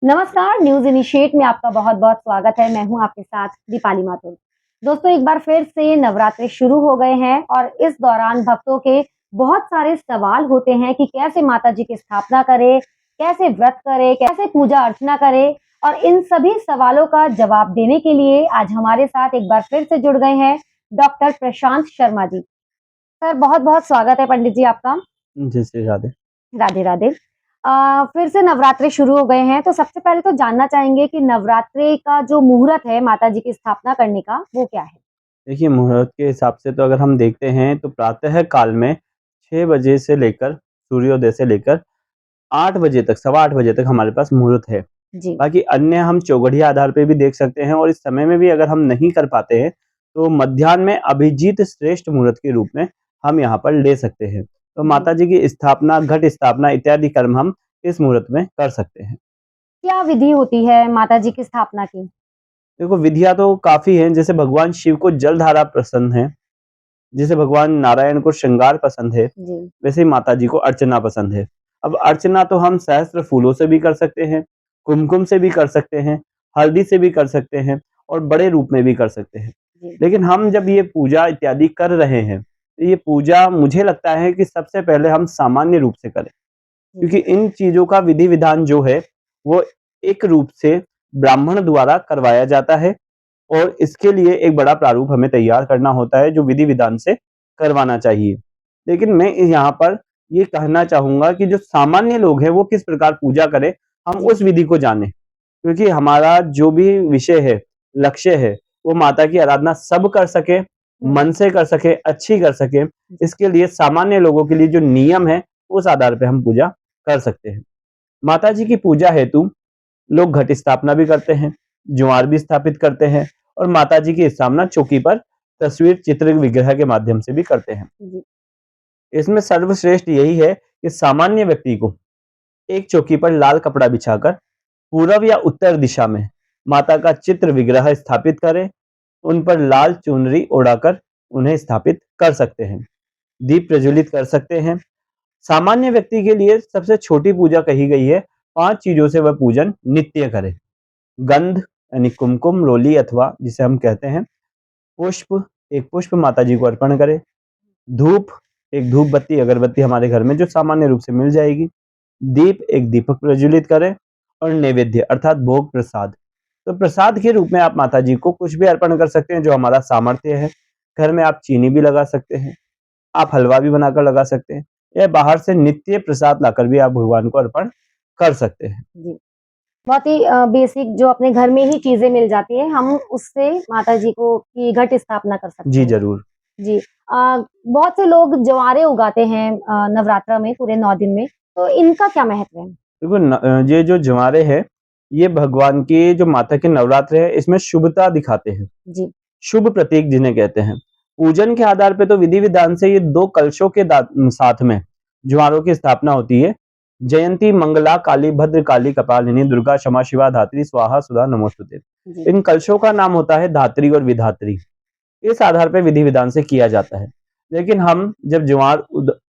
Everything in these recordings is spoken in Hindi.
नमस्कार, न्यूज़ इनिशिएट में आपका बहुत-बहुत स्वागत है। मैं हूँ आपके साथ दीपाली माथुर। दोस्तों एक बार फिर से नवरात्रे शुरू हो गए हैं और इस दौरान भक्तों के बहुत सारे सवाल होते हैं कि कैसे माता जी की स्थापना करें, कैसे व्रत करें, कैसे पूजा अर्चना करें और इन सभी सवालों का जवाब देने के लिए आज हमारे साथ एक बार फिर से जुड़ गए हैं डॉक्टर प्रशांत शर्मा जी। सर बहुत-बहुत स्वागत है पंडित जी आपका। जी, श्री राधे। राधे राधे। फिर से नवरात्रे शुरू हो गए हैं, तो सबसे पहले तो जानना चाहेंगे कि नवरात्रे का जो मुहूर्त है माता जी की स्थापना करने का, वो क्या है? देखिए, मुहूर्त के हिसाब से तो अगर हम देखते हैं तो प्रातः काल में 6 बजे से लेकर सूर्योदय से लेकर 8 बजे तक, सवा 8 बजे तक हमारे पास मुहूर्त है। जी, बाकी अन्य हम चौघड़िया आधार पे भी देख सकते हैं और इस समय में भी अगर हम नहीं कर पाते हैं, तो मध्याह्न में अभिजीत श्रेष्ठ मुहूर्त के रूप में हम यहाँ पर ले सकते हैं। तो जी। माता जी की स्थापना, घट स्थापना इत्यादि कर्म हम इस मुहूर्त में कर सकते हैं। क्या विधि होती है माता जी की स्थापना की? देखो, विधियाँ तो काफ़ी हैं, जैसे भगवान शिव को जलधारा पसंद है। जैसे भगवान नारायण को श्रृंगार पसंद है, जी, वैसे ही माता जी को अर्चना पसंद है। अब अर्चना तो हम सहस्त्र फूलों से भी कर सकते हैं, कुमकुम से भी कर सकते हैं, हल्दी से भी कर सकते हैं और बड़े रूप में भी कर सकते हैं। जी, लेकिन हम जब ये पूजा इत्यादि कर रहे हैं, तो ये पूजा मुझे लगता है कि सबसे पहले हम सामान्य रूप से करें। जी, क्योंकि इन चीज़ों का विधि-विधान जो है, वो एक रूप से ब्राह्मण द्वारा करवाया जाता है और इसके लिए एक बड़ा प्रारूप हमें तैयार करना होता है, जो विधि-विधान से करवाना चाहिए। लेकिन मैं यहाँ पर ये कहना चाहूँगा कि जो सामान्य लोग हैं, वो किस प्रकार पूजा करें, हम जी, उस विधि को जानें। क्योंकि हमारा जो भी विषय है, लक्ष्य है, वो माता की आराधना सब कर सकें, हुँ, मन से कर सकें, अच्छी कर सकें। जी, इसके लिए सामान्य लोगों के लिए जो नियम है, उस आधार पे हम पूजा कर सकते हैं। माता जी की पूजा हेतु लोग घट स्थापना भी करते हैं, ज्वार भी स्थापित करते हैं और माता जी की स्थापना चौकी पर तस्वीर चित्र विग्रह के माध्यम से भी करते हैं। जी, इसमें सर्वश्रेष्ठ यही है कि सामान्य व्यक्ति को एक चौकी पर लाल कपड़ा बिछाकर पूर्व या उत्तर दिशा में माता का चित्र विग्रह स्थापित करें, उन पर लाल चुनरी ओढ़ाकर उन्हें स्थापित कर सकते हैं। दीप प्रज्वलित कर सकते हैं। सामान्य व्यक्ति के लिए सबसे छोटी पूजा कही गई है, 5 चीज़ों से वह पूजन नित्य करे। गंध यानी कुमकुम, रोली अथवा जिसे हम कहते हैं, पुष्प, एक पुष्प माता जी को अर्पण करें। धूप, एक धूप बत्ती, अगरबत्ती हमारे घर में जो सामान्य रूप से मिल जाएगी। दीप, एक दीपक प्रज्वलित करें और नैवेद्य अर्थात भोग प्रसाद। तो प्रसाद के रूप में आप माता जी को कुछ भी अर्पण कर सकते हैं जो हमारा सामर्थ्य है। घर में आप चीनी भी लगा सकते हैं, आप हलवा भी बनाकर लगा सकते हैं या बाहर से नित्य प्रसाद लाकर भी आप भगवान को अर्पण कर सकते हैं। जी। बहुत ही बेसिक जो अपने घर में ही चीज़ें मिल जाती हैं, हम उससे माता जी को की घट स्थापना कर सकते जी, हैं। ज़रूर। जी। बहुत से लोग ज्वारे उगाते हैं नवरात्र में पूरे 9 दिन में, तो इनका क्या महत्व है? देखो ये जो ज्वारे हैं, ये भगवान की जो माता के नवरात्र है, इसमें शुभता दिखाते हैं। जी, शुभ प्रतीक जिन्हें कहते हैं। पूजन के आधार पे तो विधि-विधान से ये 2 कलशों के साथ में ज्वारों की स्थापना होती है। जयंती मंगला काली भद्रकाली कपालिनी दुर्गा क्षमा शिवा धात्री स्वाहा सुधा नमोस्तुते। जी, इन कलशों का नाम होता है धात्री और विधात्री। इस आधार पे विधि-विधान से किया जाता है। लेकिन हम जब ज्वार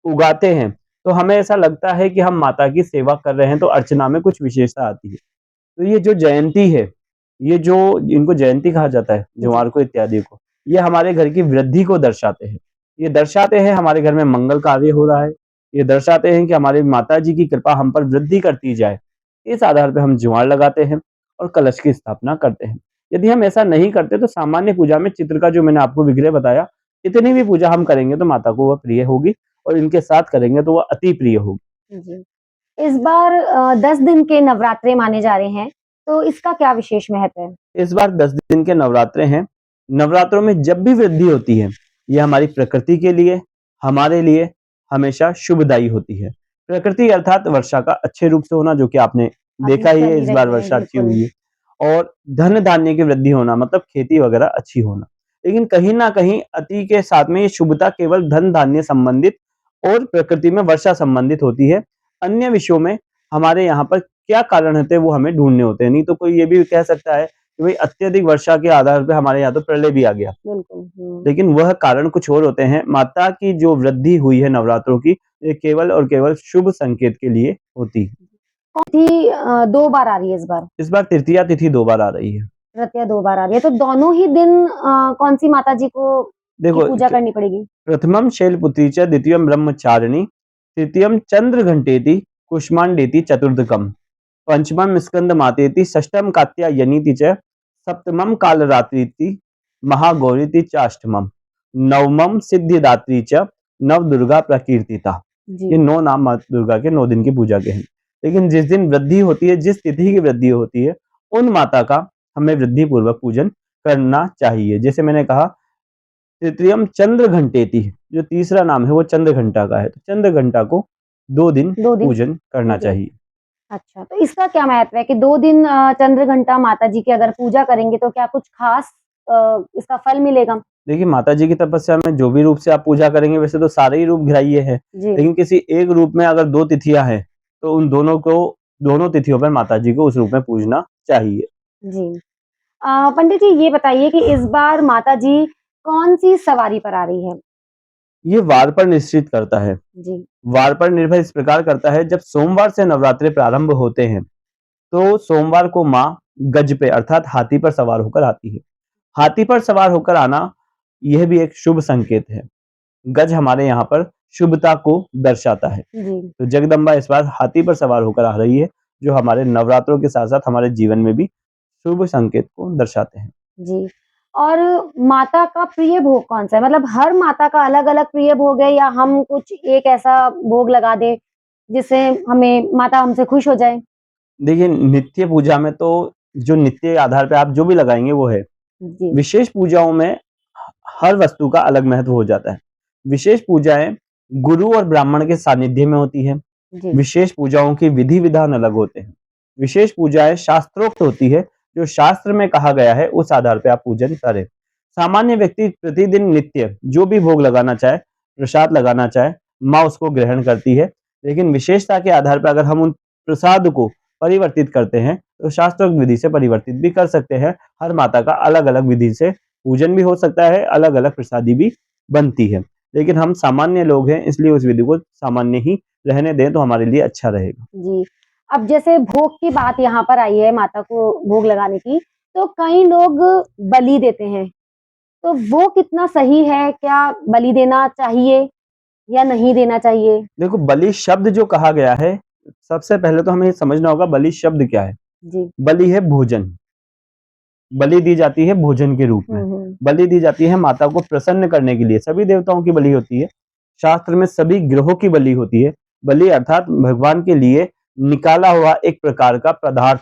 उगाते हैं, तो हमें ऐसा लगता है कि हम माता की सेवा कर रहे हैं, तो अर्चना में कुछ विशेषता आती है। तो ये जो जयंती है, ये जो इनको जयंती कहा जाता है, जी, ज्वार को इत्यादि को, ये हमारे घर की वृद्धि को दर्शाते हैं। ये दर्शाते हैं हमारे घर में मंगल कार्य हो रहा है। ये दर्शाते हैं कि हमारी माताजी की कृपा हम पर वृद्धि करती जाए। इस आधार पे हम ज्वार लगाते हैं और कलश की स्थापना करते हैं। यदि हम ऐसा नहीं करते तो सामान्य पूजा में चित्र का जो मैंने आपको विग्रह बताया, इतनी भी पूजा हम करेंगे तो माता को वह प्रिय होगी और इनके साथ करेंगे तो वह अति प्रिय होगी। जी। इस बार 10 दिन के नवरात्रे माने जा रहे हैं, तो इसका क्या विशेष महत्व है? इस बार 10 दिन के नवरात्रे हैं। नवरात्रों में जब भी वृद्धि होती है, ये हमारी प्रकृति के लिए, हमारे लिए हमेशा शुभदायी होती है। प्रकृति अर्थात वर्षा का अच्छे रूप से होना, जो कि आपने अभी देखा ही चल है, ही इस बार रही है, वर्षा अच्छी बिल्कुल। हुई है। और धन-धान्य की वृद्धि होना मतलब खेती वगैरह अच्छी होना। लेकिन कहीं न कहीं अति के साथ में ये शुभता केवल धन-धान्य संबंधित और प्रकृति में वर्षा संबंधित होती है। अन्य विषयों में हमारे यहाँ पर क्या कारण होते हैं वो हमें ढूँढने होते हैं। नहीं तो कोई ये भी कह सकता है कि भई अत्यधिक वर्षा के आधार पे हमारे यहाँ तो प्रलय भी आ गया। बिल्कुल, हुँ। लेकिन वह कारण कुछ और होते हैं। माता की जो वृद्धि हुई है नवरात्रों की, ये केवल और केवल शुभ संकेत के लिए होती है। कौन थी 2 बार आ रही है इस बार तृतीया तिथि 2 बार आ रही है। तृतीया 2 बार आ रही है, तो दोनों ही दिन कौन-सी माताजी की देखो पूजा करनी पड़ेगी? प्रथमं शैलपुत्री च द्वितीयं ब्रह्मचारिणी तृतीयं चंद्रघंटेति कुष्मांडेति चतुर्थकम पंचमं स्कंदमातेति षष्ठम कात्यायनीति च सप्तमं कालरात्रीति महागौरीति च अष्टमम नवमं सिद्धिदात्री च नवदुर्गा प्रकीर्तिता। जी। ये 9 नाम माँ दुर्गा के 9 दिन की पूजा के हैं। लेकिन जिस दिन वृद्धि होती है, जिस तिथि की वृद्धि होती है, उन माता का हमें वृद्धि पूर्वक पूजन करना चाहिए। जैसे मैंने कहा तृतीयम चंद्र घंटेति, जो तीसरा नाम है वो चंद्र घंटा का है, तो चंद्र घंटा को 2 दिन 2 दिन पूजन करना पूजन। चाहिए। अच्छा, तो इसका क्या महत्व है कि 2 दिन चंद्र घंटा माताजी की अगर पूजा करेंगे तो क्या कुछ खास इसका फल मिलेगा? देखिए माता जी की तपस्या में जो भी रूप से आप पूजा करेंगे, वैसे तो सारे ही रूप ग्राह्य है, जी, लेकिन किसी एक रूप में अगर 2 तिथियां हैं, तो उन दोनों तिथियों पर माता जी को उस रूप में पूजना चाहिए। जी। पंडित जी ये बताइए कि इस बार माताजी कौन-सी सवारी पर आ रही है? ये वार पर निश्चित करता है। जी, वार पर निर्भर इस प्रकार करता है, जब सोमवार से नवरात्रि प्रारंभ होते हैं, तो सोमवार को माँ गज पे अर्थात हाथी पर सवार होकर आती है। हाथी पर सवार होकर आना यह भी एक शुभ संकेत है। गज हमारे यहाँ पर शुभता को दर्शाता है। जी, तो जगदम्बा इस बार हाथी पर सवार होकर आ रही है, जो हमारे नवरात्रों के साथ-साथ हमारे जीवन में भी शुभ संकेत को दर्शाते हैं। जी। और माता का प्रिय भोग कौन-सा है? मतलब हर माता का अलग-अलग प्रिय भोग है या हम कुछ एक ऐसा भोग लगा दें, जिससे हमें माता हमसे खुश हो जाए? देखिए नित्य पूजा में तो जो नित्य आधार पे आप जो भी लगाएँगे वो है। जी, विशेष पूजाओं में हर वस्तु का अलग महत्व हो जाता है। विशेष पूजाएँ गुरु और ब्राह्मण के सानिध्य में होती है। जी, विशेष पूजाओं की विधि-विधान अलग होते हैं। विशेष पूजाएँ शास्त्रोक्त होती है, जो शास्त्र में कहा गया है उस आधार पे आप पूजन करें। सामान्य व्यक्ति प्रतिदिन नित्य जो भी भोग लगाना चाहे, प्रसाद लगाना चाहे, माँ उसको ग्रहण करती है। लेकिन विशेषता के आधार पर अगर हम उन प्रसाद को परिवर्तित करते हैं, तो शास्त्रोक्त विधि से परिवर्तित भी कर सकते हैं। हर माता का अलग-अलग विधि से पूजन भी हो सकता है, अलग-अलग प्रसादी भी बनती है। लेकिन हम सामान्य लोग हैं, इसलिए उस विधि को सामान्य ही रहने दें तो हमारे लिए अच्छा रहेगा। जी। अब जैसे भोग की बात यहाँ पर आई है माता को भोग लगाने की, तो कई लोग बलि देते हैं, तो वो कितना सही है? क्या बलि देना चाहिए या नहीं देना चाहिए? देखो बलि शब्द जो कहा गया है, सबसे पहले तो हमें ये समझना होगा बलि शब्द क्या है? जी। बलि है भोजन। बलि दी जाती है भोजन के रूप में। हुँ, हुँ। बलि दी जाती है माता को प्रसन्न करने के लिए। सभी देवताओं की बलि होती है। शास्त्र में सभी ग्रहों की बलि होती है। बलि अर्थात भगवान के लिए निकाला हुआ एक प्रकार का पदार्थ,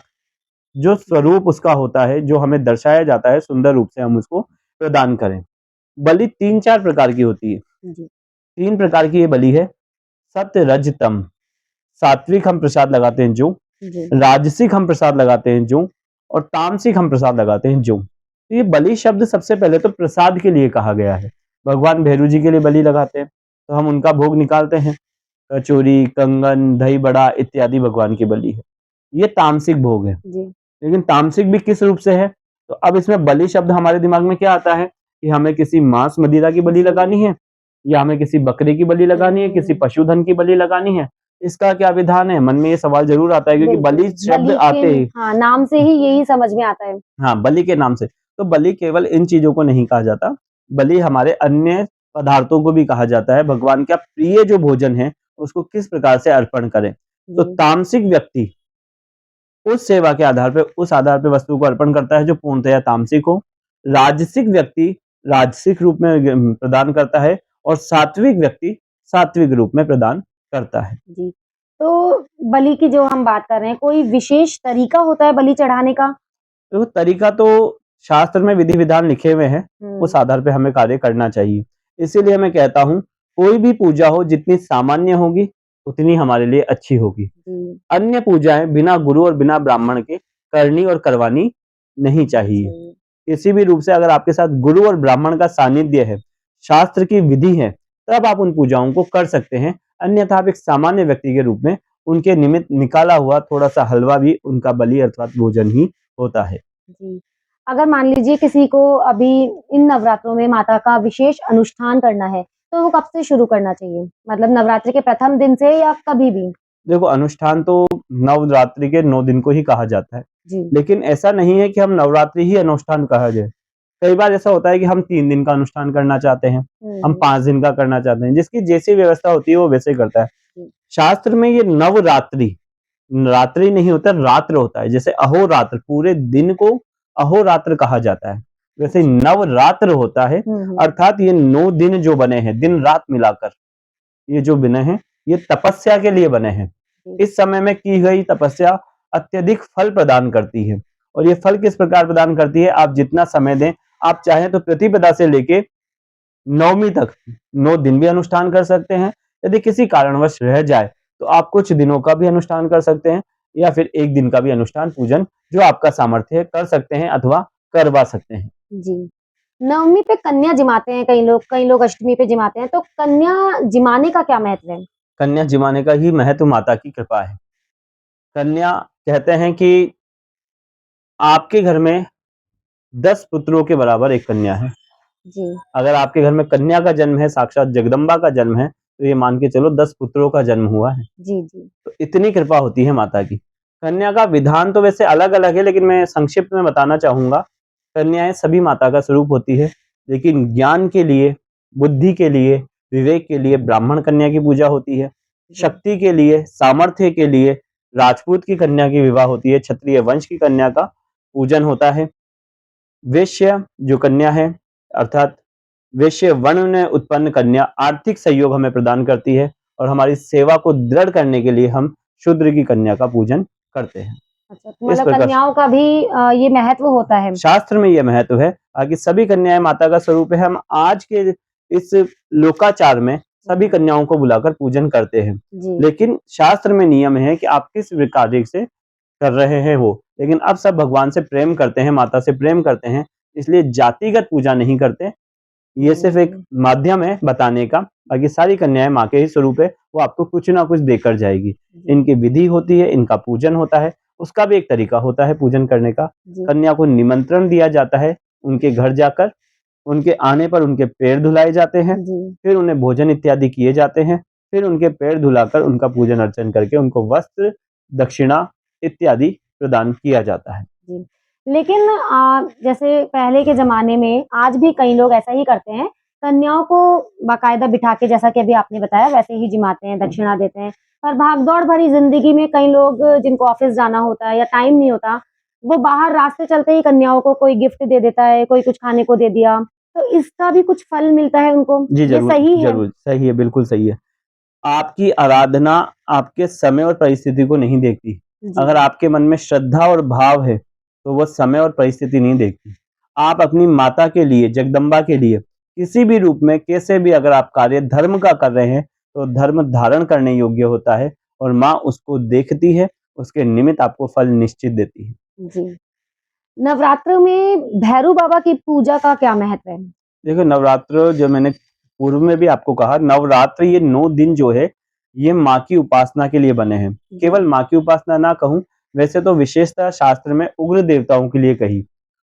जो स्वरूप उसका होता है, जो हमें दर्शाया जाता है सुंदर रूप से हम उसको प्रदान करें। बलि 3-4 प्रकार की होती है। जी, 3 प्रकार की ये बलि है। सत्य, रज, तम। सात्विक हम प्रसाद लगाते हैं जो, जी, राजसिक हम प्रसाद लगाते हैं जो, और तामसिक हम प्रसाद लगाते हैं जो। तो ये बलि शब्द सबसे पहले तो प्रसाद के लिए कहा गया है। भगवान भैरू जी के लिए बलि लगाते हैं, तो हम उनका भोग निकालते हैं। कचौरी, कंगन, दही बड़ा इत्यादि भगवान की बलि है। ये तामसिक भोग है। जी, लेकिन तामसिक भी किस रूप से है? तो अब इसमें बलि शब्द हमारे दिमाग में क्या आता है कि हमें किसी मांस मदिरा की बलि जी। लगानी है, या हमें किसी बकरे की बलि लगानी है, किसी हुँ, पशुधन की बलि लगानी है। इसका क्या विधान है? मन में ये सवाल ज़रूर आता है, क्योंकि बिल्कुल। बलि शब्द बलि के आते ही हाँ, नाम से ही यही समझ में आता है। हाँ, बलि के नाम से। तो बलि केवल इन चीज़ों को नहीं कहा जाता, बलि हमारे अन्य पदार्थों को भी कहा जाता है। भगवान का प्रिय जो भोजन है, उसको किस प्रकार से अर्पण करें। तो जी, तामसिक व्यक्ति उस सेवा के आधार पे, उस आधार पे वस्तु को अर्पण करता है जो पूर्णतया तामसिक हो। राजसिक व्यक्ति राजसिक रूप में प्रदान करता है, और सात्विक व्यक्ति सात्विक रूप में प्रदान करता है। जी। तो बलि की जो हम बात कर रहे हैं, कोई विशेष तरीका होता है बलि चढ़ाने का? तो तरीका तो शास्त्र में विधि-विधान लिखे हुए हैं, उस हुँ, आधार पे हमें कार्य करना चाहिए। इसीलिए मैं कहता हूँ, कोई भी पूजा हो जितनी सामान्य होगी, उतनी हमारे लिए अच्छी होगी। जी, अन्य पूजाएँ बिना गुरु और बिना ब्राह्मण के करनी और करवानी नहीं चाहिए। जी, किसी भी रूप से अगर आपके साथ गुरु और ब्राह्मण का सानिध्य है, शास्त्र की विधि है, तब आप उन पूजाओं को कर सकते हैं। अन्यथा आप एक सामान्य व्यक्ति के रूप में उनके निमित्त निकाला हुआ थोड़ा-सा हलवा भी उनका बलि अर्थात भोजन ही होता है। जी। अगर मान लीजिए किसी को अभी इन नवरात्रों में माता का विशेष अनुष्ठान करना है, तो वो कब से शुरू करना चाहिए? मतलब नवरात्रि के प्रथम दिन से या कभी भी? देखो, अनुष्ठान तो नवरात्रि के 9 दिन को ही कहा जाता है, जी। लेकिन ऐसा नहीं है कि हम नवरात्रि ही अनुष्ठान कहा जाए। कई बार ऐसा होता है कि हम 3 दिन का अनुष्ठान करना चाहते हैं, हम 5 दिन का करना चाहते हैं, जिसकी जैसी व्यवस्था होती है वो वैसे ही करता है। जी। शास्त्र में ये नवरात्रि, रात्रि नहीं होता, रात्र होता है। जैसे अहोरात्र, पूरे दिन को अहोरात्र कहा जाता है, वैसे अच्छा। नवरात्र होता है। हम्म। अर्थात ये 9 दिन जो बने हैं, दिन रात मिलाकर ये जो बने हैं, ये तपस्या के लिए बने हैं। जी। इस समय में की गई तपस्या अत्यधिक फल प्रदान करती है। और ये फल किस प्रकार प्रदान करती है, आप जितना समय दें, आप चाहें तो प्रतिपदा से लेके नवमी तक 9 दिन भी अनुष्ठान कर सकते हैं। यदि किसी कारणवश रह जाए तो आप कुछ दिनों का भी अनुष्ठान कर सकते हैं, या फिर 1 दिन का भी अनुष्ठान, पूजन जो आपका सामर्थ्य है कर सकते हैं अथवा करवा सकते हैं। जी। नवमी पे कन्या जिमाते हैं कई लोग अष्टमी पे जिमाते हैं, तो कन्या जिमाने का क्या महत्व है? कन्या जिमाने का ही महत्व माता की कृपा है। कन्या, कहते हैं कि आपके घर में 10 पुत्रों के बराबर एक कन्या है। जी। अगर आपके घर में कन्या का जन्म है, साक्षात जगदम्बा का जन्म है, तो ये मान के चलो 10 पुत्रों का जन्म हुआ है। जी। जी। तो इतनी कृपा होती है माता की। कन्या का विधान तो वैसे अलग-अलग है, लेकिन मैं संक्षिप्त में बताना चाहूँगा। कन्याएँ सभी माता का स्वरूप होती है, लेकिन ज्ञान के लिए, बुद्धि के लिए, विवेक के लिए ब्राह्मण कन्या की पूजा होती है। जी। शक्ति के लिए, सामर्थ्य के लिए राजपूत की कन्या की विवाह होती है, क्षत्रिय वंश की कन्या का पूजन होता है। वेश्या जो कन्या है, अर्थात वैश्य वर्ण में उत्पन्न कन्या आर्थिक सहयोग हमें प्रदान करती है, और हमारी सेवा को दृढ़ करने के लिए हम शूद्र की कन्या का पूजन करते हैं। अच्छा, तो इस मतलब प्रकार कन्याओं का भी ये महत्व होता है। शास्त्र में यह महत्व है, आगे सभी कन्याएं माता का स्वरूप है। हम आज के इस लोकाचार में सभी कन्याओं को बुलाकर पूजन करते हैं, जी। लेकिन शास्त्र में नियम है कि आप किस कार्य से कर रहे हैं वो। लेकिन अब सब भगवान से प्रेम करते हैं, माता से प्रेम करते हैं, इसलिए जातिगत पूजा नहीं करते। ये सिर्फ एक हुँ। माध्यम है बताने का, बाकी सारी कन्याएं माँ के ही स्वरूप है, वो आपको कुछ ना कुछ देकर जाएगी। जी। इनकी विधि होती है, इनका पूजन होता है, उसका भी एक तरीका होता है पूजन करने का। जी। कन्या को निमंत्रण दिया जाता है, उनके घर जाकर उनके आने पर उनके पैर धुलाए जाते हैं, जी। फिर उन्हें भोजन इत्यादि किए जाते हैं, फिर उनके पैर धुलाकर उनका पूजन अर्चन करके उनको वस्त्र, दक्षिणा इत्यादि प्रदान किया जाता है। जी। लेकिन जैसे पहले के ज़माने में आज भी कई लोग ऐसा ही करते हैं, कन्याओं को बाकायदा बिठा के जैसा कि अभी आपने बताया वैसे ही जिमाते हैं, दक्षिणा देते हैं। पर भाग-दौड़ भरी ज़िंदगी में कई लोग जिनको ऑफ़िस जाना होता है या टाइम नहीं होता, वो बाहर रास्ते चलते ही कन्याओं को कोई गिफ्ट दे देता है, कोई कुछ खाने को दे दिया, तो इसका भी कुछ फल मिलता है उनको, जी, ये ज़रूर, सही है? ज़रूर, सही है, बिल्कुल सही है। आपकी आराधना आपके समय और परिस्थिति को नहीं देखती। जी। अगर आपके मन में श्रद्धा और भाव है, तो वो समय और परिस्थिति नहीं देखती। आप अपनी माता के लिए, जगदम्बा के लिए, किसी भी रूप में, कैसे भी अगर आप कार्य धर्म का कर रहे हैं, तो धर्म धारण करने योग्य होता है, और माँ उसको देखती है, उसके निमित्त आपको फल निश्चित देती है। जी। नवरात्र में भैरू बाबा की पूजा का क्या महत्व है? देखो, नवरात्र जो मैंने पूर्व में भी आपको कहा, नवरात्र ये 9 दिन जो है, ये माँ की उपासना के लिए बने हैं। जी। केवल माँ की उपासना ना कहूँ, वैसे तो विशेषतः शास्त्र में उग्र देवताओं के लिए कही।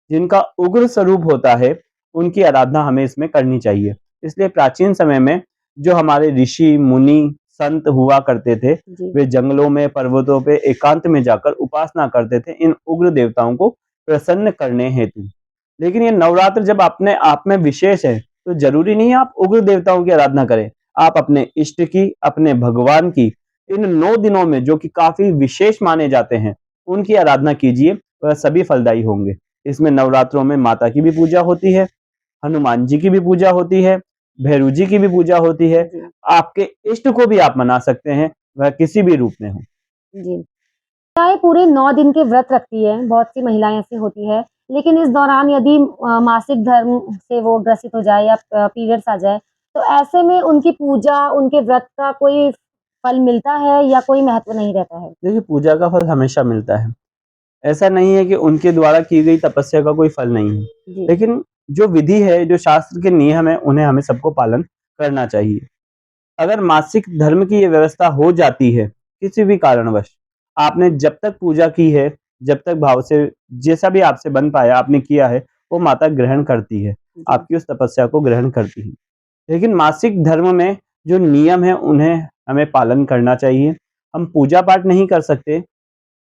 जिनका उग्र स्वरूप होता है, उनकी आराधना हमें इसमें करनी चाहिए। इसलिए प्राचीन समय में जो हमारे ऋषि, मुनि, संत हुआ करते थे, जी। वे जंगलों में, पर्वतों पे एकांत में जाकर उपासना करते थे इन उग्र देवताओं को प्रसन्न करने हेतु। लेकिन ये नवरात्र जब अपने आप में विशेष है, तो ज़रूरी नहीं है आप उग्र देवताओं की आराधना करें। आप अपने इष्ट की, अपने भगवान की इन 9 दिनों में जो कि काफ़ी विशेष माने जाते हैं, उनकी आराधना कीजिए, वह सभी फलदायी होंगे। इसमें नवरात्रों में माता की भी पूजा होती है, हनुमान जी की भी पूजा होती है, भैरू जी की भी पूजा होती है। जी। आपके इष्ट को भी आप मना सकते हैं, वह किसी भी रूप में हो। जी। महिलाएँ पूरे 9 दिन के व्रत रखती हैं, बहुत सी महिलाएँ ऐसी होती हैं, लेकिन इस दौरान यदि मासिक धर्म से वो ग्रसित हो जाए या पीरियड्स आ जाए, तो ऐसे में उनकी पूजा, उनके व्रत का कोई फल मिलता है या कोई महत्व नहीं रहता है? देखिए, पूजा का फल हमेशा मिलता है। ऐसा नहीं है कि उनके द्वारा की गई तपस्या का कोई फल नहीं है। जी। लेकिन जो विधि है, जो शास्त्र के नियम है, उन्हें हमें सबको पालन करना चाहिए। अगर मासिक धर्म की ये व्यवस्था हो जाती है, किसी भी कारणवश, आपने जब तक पूजा की है, जब तक भाव से जैसा भी आपसे बन पाया आपने किया है, वो माता ग्रहण करती है, जी। आपकी उस तपस्या को ग्रहण करती है। लेकिन मासिक धर्म में जो नियम है, उन्हें हमें पालन करना चाहिए। हम पूजा पाठ नहीं कर सकते,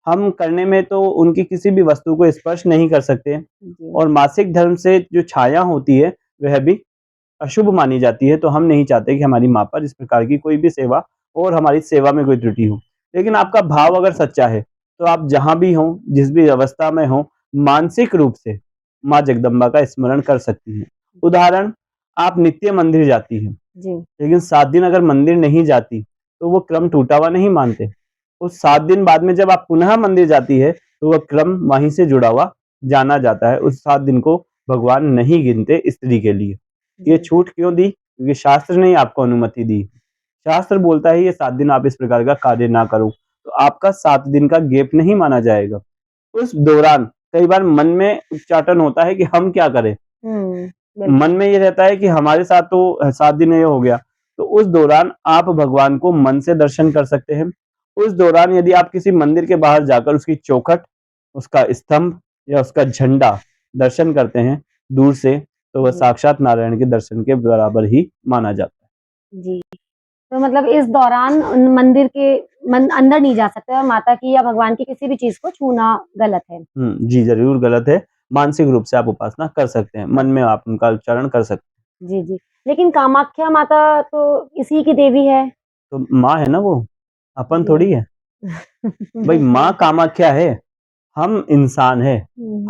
हम करने में तो उनकी किसी भी वस्तु को स्पर्श नहीं कर सकते जी, और मासिक धर्म से जो छाया होती है, वह भी अशुभ मानी जाती है, तो हम नहीं चाहते कि हमारी माँ पर इस प्रकार की कोई भी सेवा और हमारी सेवा में कोई त्रुटि हो। लेकिन आपका भाव अगर सच्चा है, तो आप जहाँ भी हों, जिस भी अवस्था में हों, मानसिक रूप से माँ जगदम्बा का स्मरण कर सकती हैं। उदाहरण, आप नित्य मंदिर जाती हैं, जी, लेकिन 7 दिन अगर मंदिर नहीं जाती, तो वो क्रम टूटा हुआ नहीं मानते। उस 7 दिन बाद में जब आप पुनः मंदिर जाती है, तो वह क्रम वहीं से जुड़ा हुआ जाना जाता है। उस 7 दिन को भगवान नहीं गिनते स्त्री के लिए। ये जी, छूट क्यों दी? क्योंकि शास्त्र ने आपको अनुमति दी। शास्त्र बोलता है ये 7 दिन आप इस प्रकार का कार्य ना करो, तो आपका 7 दिन का गैप नहीं माना जाएगा। उस दौरान कई बार मन में उच्चाटन होता है कि हम क्या करें? हुँ, मन बिल्कुल, में ये रहता है कि हमारे साथ तो 7 दिन ये हो गया। तो उस दौरान आप भगवान को मन से दर्शन कर सकते हैं। उस दौरान यदि आप किसी मंदिर के बाहर जाकर उसकी चौखट, उसका स्तंभ या उसका झंडा दर्शन करते हैं दूर से, तो वह जी, साक्षात नारायण के दर्शन के बराबर ही माना जाता है। जी। तो मतलब इस दौरान उन मंदिर के अंदर नहीं जा सकते और माता की या भगवान की किसी भी चीज़ को छूना गलत है। जी, ज़रूर गलत है। मानसिक रूप से आप उपासना कर सकते हैं। मन में आप उनका उच्चारण कर सकते हैं। जी, जी। लेकिन कामाख्या माता तो इसी की देवी है। तो माँ है ना वो, अपन जी। थोड़ी है। भई माँ बिल्कुल। कामाख्या है। हम इंसान हैं,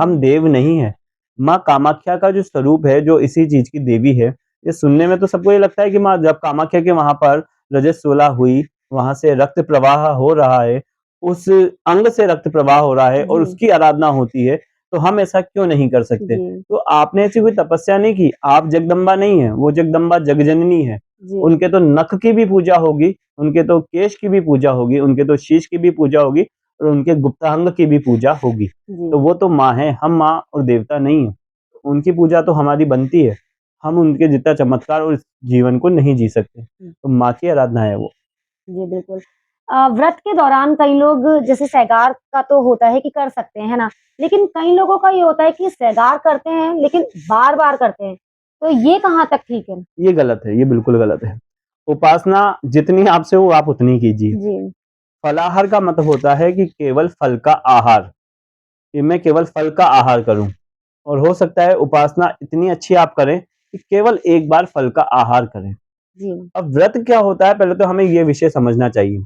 हम हुँ, देव नहीं हैं। माँ कामाख्या का जो स्वरूप है, जो इसी चीज़ की देवी है, ये सुनने में तो सबको ये लगता है कि माँ जब कामाख्या के वहाँ पर रजस्वला हुई, वहाँ से रक्त प्रवाह हो रहा है, उस अंग से रक्त प्रवाह हो रहा है और जी, उसकी आराधना होती है, तो हम ऐसा क्यों नहीं कर सकते? जी, तो आपने ऐसी कोई तपस्या नहीं की, आप जगदम्बा नहीं हैं, वो जगदम्बा जगजननी है। जी, उनके तो नख की भी पूजा होगी, उनके तो केश की भी पूजा होगी, उनके तो शीश की भी पूजा होगी और उनके गुप्तांग की भी पूजा होगी। तो जी, वो तो माँ है, हम माँ और देवता नहीं हैं। उनकी पूजा तो हमारी बनती है। हम उनके जितना चमत्कार और इस जीवन को नहीं जी सकते। हुँ, तो माँ की आराधना है वो। जी, बिल्कुल। व्रत के दौरान कई लोग जैसे सैगार का तो होता है कि कर सकते हैं, है ना? लेकिन कई लोगों का ये होता है कि सैगार करते हैं लेकिन बार-बार करते हैं। तो ये कहाँ तक ठीक है? ये गलत है, ये बिल्कुल गलत है। उपासना जितनी आपसे हो आप उतनी कीजिए। जी, फलाहार का मतलब होता है कि केवल फल का आहार, कि मैं केवल फल का आहार करूँ। और हो सकता है उपासना इतनी अच्छी आप करें कि केवल एक बार फल का आहार करें। जी, अब व्रत क्या होता है पहले तो हमें ये विषय समझना चाहिए।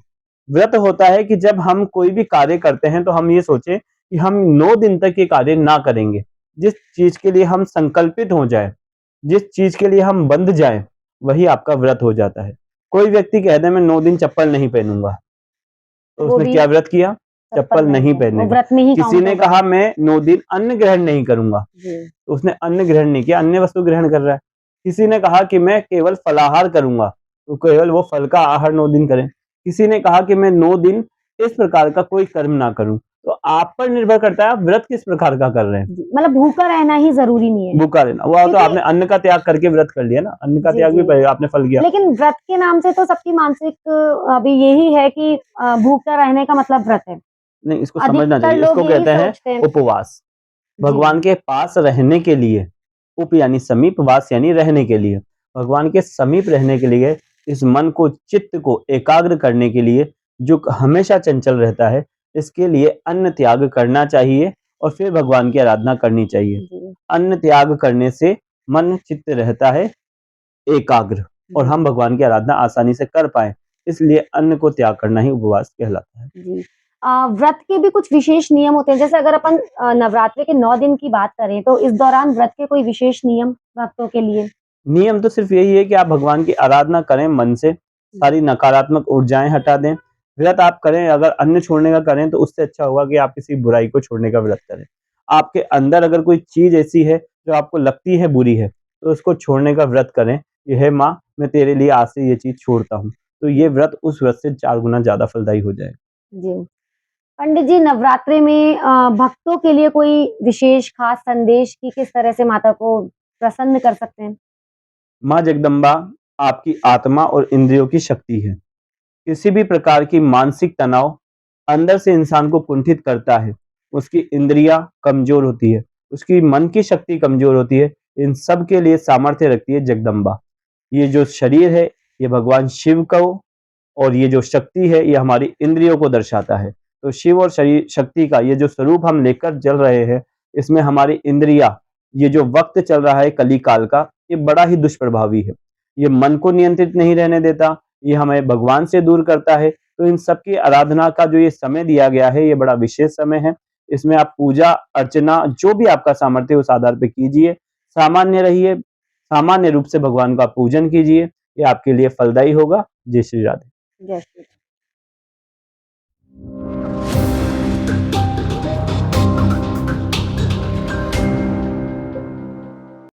व्रत होता है कि जब हम कोई भी कार्य करते हैं तो हम ये सोचें कि हम 9 दिन तक ये कार्य ना करेंगे। जिस चीज़ के लिए हम संकल्पित हो जाएँ, जिस चीज़ के लिए हम बंध जाएँ, वही आपका व्रत हो जाता है। कोई व्यक्ति कह दे मैं 9 दिन चप्पल नहीं पहनूँगा, तो वो उसने भी क्या व्रत किया? चप्पल चप्पल नहीं नहीं है, वो पहनेगा। व्रत में ही किसी काउंट ने होगा। कहा मैं 9 दिन अन्न ग्रहण नहीं करूँगा, जी, तो उसने अन्न ग्रहण नहीं किया, अन्य वस्तु ग्रहण कर रहा है। किसी ने कहा कि मैं केवल फलाहार करूँगा, तो केवल वो फल का आहार 9 दिन करें। किसी ने कहा कि मैं 9 दिन इस प्रकार का कोई कर्म ना करूँ। तो आप पर निर्भर करता है आप व्रत किस प्रकार का कर रहे हैं। जी, मतलब भूखा रहना ही ज़रूरी नहीं है। भूखा रहना, वो तो क्योंकि आपने अन्न का त्याग करके व्रत कर लिया ना, अन्न का जी, त्याग भी जी। आपने फल किया। लेकिन व्रत के नाम से तो सबकी मानसिक अभी यही है कि भूखा रहने का मतलब व्रत है। नहीं, इसको समझना अधिकतर चाहिए, लोग इसको यही कहते हैं सोचते हैं। उपवास। जी, भगवान के पास रहने के लिए, उप यानी समीप, वास यानी रहने के लिए। भगवान के समीप रहने के लिए, इस मन को, चित्त को एकाग्र करने के लिए, जो हमेशा चंचल रहता है, इसके लिए अन्न त्याग करना चाहिए और फिर भगवान की आराधना करनी चाहिए। जी, अन्न त्याग करने से मन चित्त रहता है एकाग्र और जी, हम भगवान की आराधना आसानी से कर पाएँ। इसलिए अन्न को त्याग करना ही उपवास कहलाता है। जी। व्रत के भी कुछ विशेष नियम होते हैं, जैसे अगर अपन नवरात्रि के 9 दिन की बात करें, तो इस दौरान व्रत के कोई विशेष नियम भक्तों के लिए? नियम तो सिर्फ़ यही है कि आप भगवान की आराधना करें मन से, सारी नकारात्मक ऊर्जाएँ हटा दें। व्रत आप करें, अगर अन्न छोड़ने का करें तो उससे अच्छा होगा कि आप किसी बुराई को छोड़ने का व्रत करें। आपके अंदर अगर कोई चीज़ ऐसी है जो आपको लगती है बुरी है, तो उसको छोड़ने का व्रत करें कि हे माँ, मैं तेरे लिए आज से ये चीज़ छोड़ता हूँ। तो ये व्रत उस व्रत से 4 गुना ज़्यादा फलदायी हो जाएगा। जी। पंडित जी, नवरात्रि में भक्तों के लिए कोई विशेष खास संदेश कि किस तरह से माता को प्रसन्न कर सकते हैं? माँ जगदम्बा आपकी आत्मा और इंद्रियों की शक्ति है। किसी भी प्रकार की मानसिक तनाव अंदर से इंसान को कुंठित करता है। उसकी इंद्रियां कमजोर होती है, उसकी मन की शक्ति कमजोर होती है। इन सब के लिए सामर्थ्य रखती है जगदम्बा। ये जो शरीर है, ये भगवान शिव को और ये जो शक्ति है ये हमारी इंद्रियों को दर्शाता है। तो शिव और शरीर शक्ति का ये जो स्वरूप हम लेकर चल रहे हैं, इसमें हमारी इंद्रियां, ये जो वक्त चल रहा है कली काल का, ये बड़ा ही दुष्प्रभावी है। ये मन को नियंत्रित नहीं रहने देता, ये हमें भगवान से दूर करता है। तो इन सब की आराधना का जो ये समय दिया गया है, ये बड़ा विशेष समय है। इसमें आप पूजा अर्चना जो भी आपका सामर्थ्य है उस आधार पे कीजिए। सामान्य रहिए, सामान्य रूप से भगवान का पूजन कीजिए, ये आपके लिए फलदायी होगा। जय श्री राधे। जय श्री